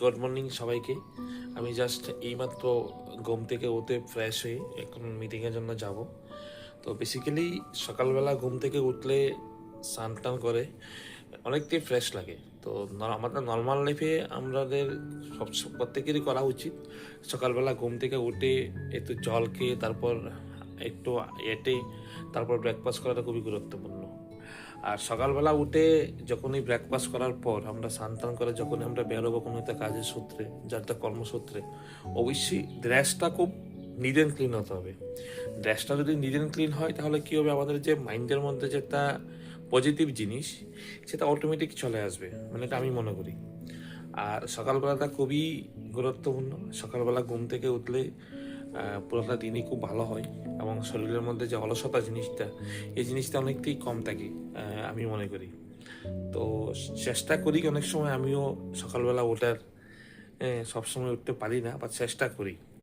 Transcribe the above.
Good morning সবাইকে। আমি just এইমাত্র ঘুম থেকে উঠে ফ্রেশ হয়ে এখন মিটিংয়ের জন্য যাব। তো বেসিক্যালি সকালবেলা ঘুম থেকে উঠলে স্নান টান করে অনেকটাই ফ্রেশ লাগে। তো আমাদের নর্মাল লাইফে আমাদের প্রত্যেকেরই করা উচিত সকালবেলা ঘুম থেকে উঠে একটু জল খেয়ে তারপর একটু এটে তারপর ব্রেকফাস্ট করাটা খুবই গুরুত্বপূর্ণ। আর সকালবেলা উঠে যখনই ব্রেকফাস্ট করার পর আমরা স্নান টান করে যখনই আমরা বেরোবো কোনো একটা কাজের সূত্রে, যার একটা কর্মসূত্রে, অবশ্যই ড্রেসটা খুব নিট অ্যান্ড ক্লিন হতে হবে। ড্রেসটা যদি নিট অ্যান্ড ক্লিন হয় তাহলে কী হবে, আমাদের যে মাইন্ডের মধ্যে যে একটা পজিটিভ জিনিস সেটা অটোমেটিক চলে আসবে, মানে এটা আমি মনে করি। আর সকালবেলাটা খুবই গুরুত্বপূর্ণ। সকালবেলা ঘুম থেকে উঠলে পুরোটা দিনই খুব ভালো হয় এবং শরীরের মধ্যে যে অলসতা জিনিসটা, এই জিনিসটা অনেকটাই কম থাকে আমি মনে করি। তো চেষ্টা করি অনেক সময় আমিও সকালবেলা ওঠার, সবসময় উঠতে পারি না, বা চেষ্টা করি।